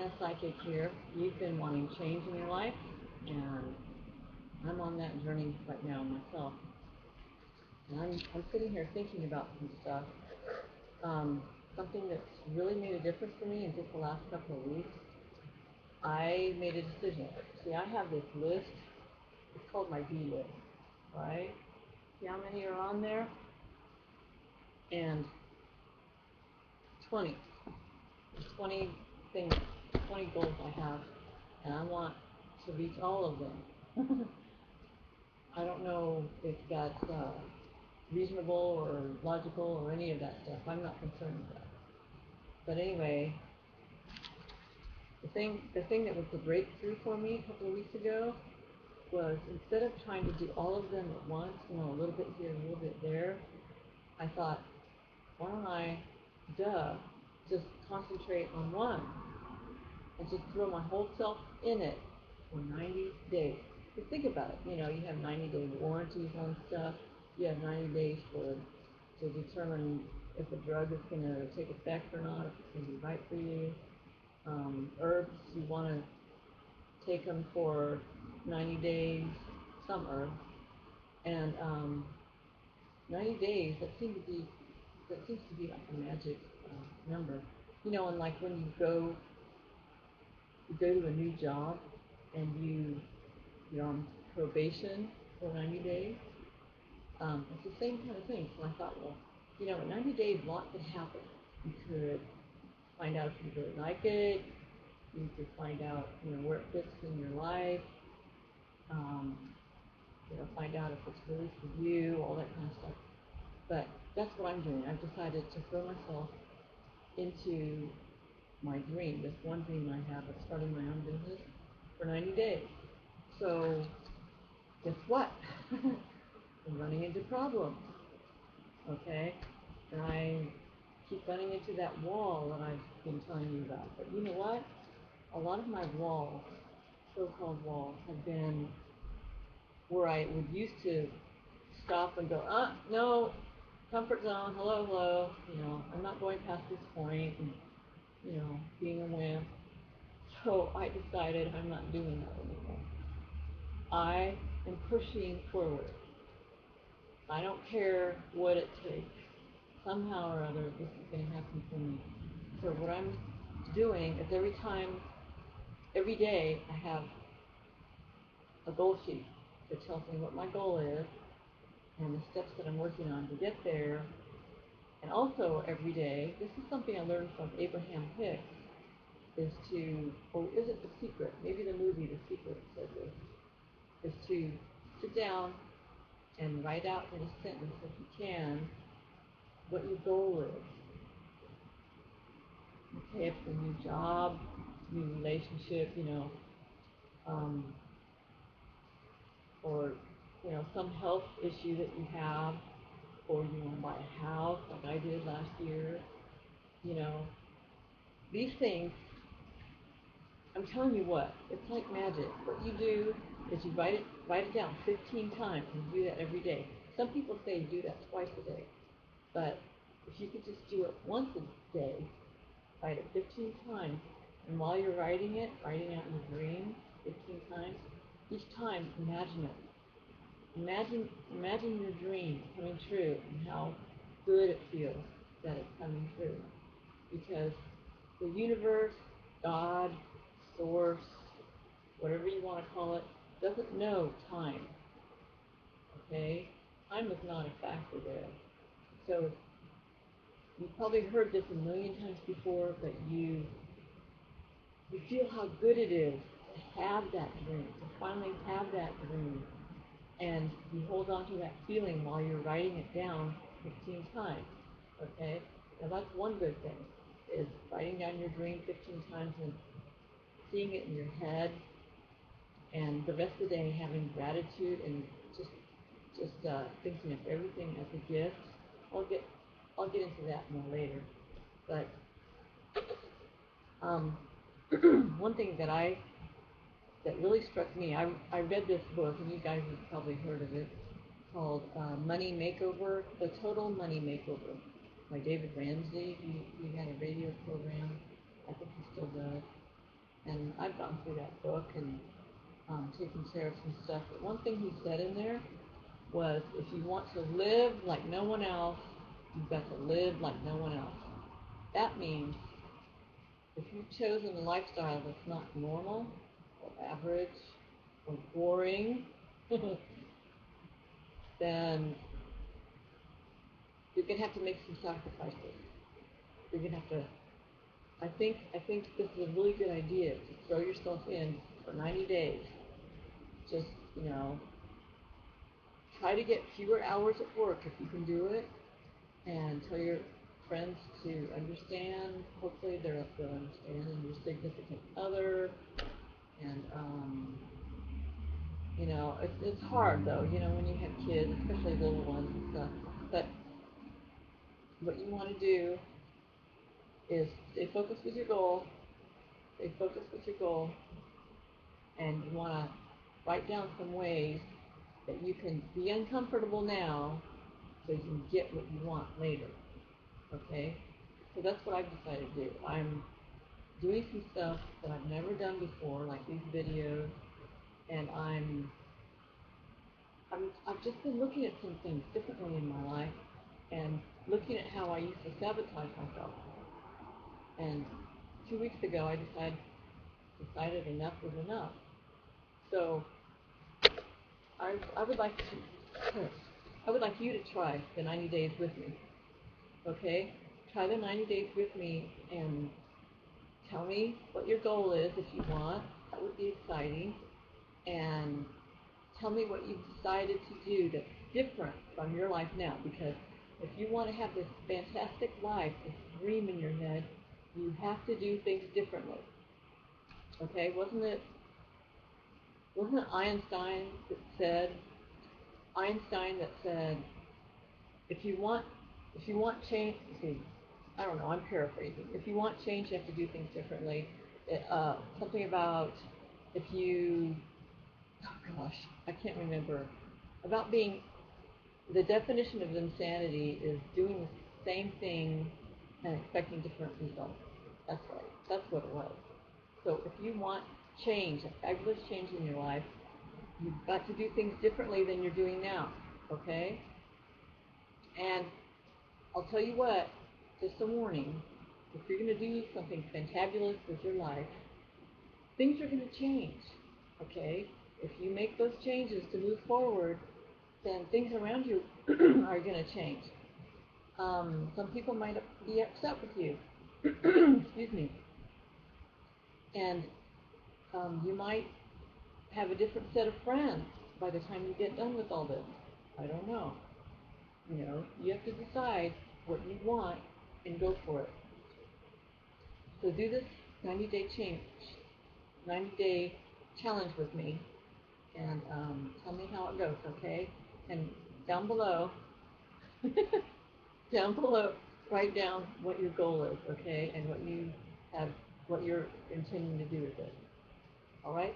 kind of psychic here. You've been wanting change in your life, and I'm on that journey right now myself. And I'm sitting here thinking about some stuff. Something that's really made a difference for me in just the last couple of weeks. I made a decision. See, I have this list. It's called my B list, right? See how many are on there? And 20. 20 things, 20 goals I have, and I want to reach all of them. I don't know if that's reasonable or logical or any of that stuff. I'm not concerned with that. But anyway, the thing that was the breakthrough for me a couple of weeks ago was instead of trying to do all of them at once, a little bit here, a little bit there, I thought, why don't I, just concentrate on one and just throw my whole self in it for 90 days. Just think about it. You have 90-day warranties on stuff. You have 90 days to determine if a drug is going to take effect or not, if it's going to be right for you. Herbs, you want to take them for 90 days, some herbs. And 90 days, that seems to be like a magic number. And like when you go to a new job and you're on probation for 90 days, it's the same kind of thing. So I thought, well, in 90 days, a lot could happen. You could find out if you really like it. You could find out, where it fits in your life. Um, find out if it's really for you, all that kind of stuff. But that's what I'm doing. I've decided to throw myself into my dream, this one dream I have of starting my own business for 90 days. So guess what? I'm running into problems, okay? And I keep running into that wall that I've been telling you about. But you know what? A lot of my walls, so-called walls, have been where I would used to stop and go, no, comfort zone, hello, hello, I'm not going past this point, and, being a wimp. So I decided I'm not doing that anymore. I am pushing forward. I don't care what it takes. Somehow or other, this is going to happen for me. So what I'm doing is every day, I have a goal sheet that tells me what my goal is and the steps that I'm working on to get there. And also every day, this is something I learned from Abraham Hicks, or is it The Secret? Maybe the movie The Secret said this, is to sit down and write out in a sentence, if you can, what your goal is. Okay, if it's a new job, new relationship, um, or some health issue that you have, or you want to buy a house like I did last year. You know, these things, I'm telling you what, it's like magic. What you do is you write it down 15 times, and you do that every day. Some people say you do that twice a day, but if you could just do it once a day, write it 15 times, and while you're writing out your dream 15 times, each time imagine it. Imagine your dream coming true and how good it feels that it's coming true. Because the universe, God, source, whatever you want to call it, doesn't know time. Okay? Time is not a factor there. So you've probably heard this a million times before, but you feel how good it is to have that dream, to finally have that dream. And you hold on to that feeling while you're writing it down 15 times. Okay? Now that's one good thing, is writing down your dream 15 times and seeing it in your head, and the rest of the day having gratitude and just thinking of everything as a gift. I'll get into that more later. But um, one thing that really struck me, I read this book, and you guys have probably heard of it, called Money Makeover, The Total Money Makeover, by David Ramsey. He had a radio program. I think he still does. And I've gone through that book and taken care of some stuff. But one thing he said in there was, if you want to live like no one else, you've got to live like no one else. That means if you've chosen a lifestyle that's not normal or average or boring, then you're gonna have to make some sacrifices. You're gonna have to. I think this is a really good idea to throw yourself in for 90 days. Just you know, try to get fewer hours at work if you can do it, and tell your friends to understand. Hopefully, they'll understand, and your significant other. And it's hard though. When you have kids, especially little ones and stuff. But what you want to do is stay focused with your goal. Stay focused with your goal, and you want to write down some ways that you can be uncomfortable now, so you can get what you want later. Okay? So that's what I've decided to do. I'm doing some stuff that I've never done before, like these videos, and I've just been looking at some things differently in my life, and looking at how I used to sabotage myself. And 2 weeks ago, I decided enough was enough. So I would like to, I would like you to try the 90 days with me. Okay? Try the 90 days with me and tell me what your goal is if you want. That would be exciting. And tell me what you've decided to do that's different from your life now. Because if you want to have this fantastic life, this dream in your head, you have to do things differently. Okay? Wasn't it Einstein that said, if you want change, see, I don't know, I'm paraphrasing. If you want change, you have to do things differently. Something about if you, oh gosh, I can't remember. About being, the definition of insanity is doing the same thing and expecting different results. That's right. That's what it was. So if you want change, a fabulous change in your life, you've got to do things differently than you're doing now. Okay? And I'll tell you what, just a warning, if you're going to do something fantabulous with your life, things are going to change, okay? If you make those changes to move forward, then things around you are going to change. Some people might be upset with you, excuse me, and you might have a different set of friends by the time you get done with all this. I don't know. You have to decide what you want and go for it. So do this 90-day change, 90-day challenge with me, and tell me how it goes, okay? And down below, down below, write down what your goal is, okay? And what you're intending to do with it. All right?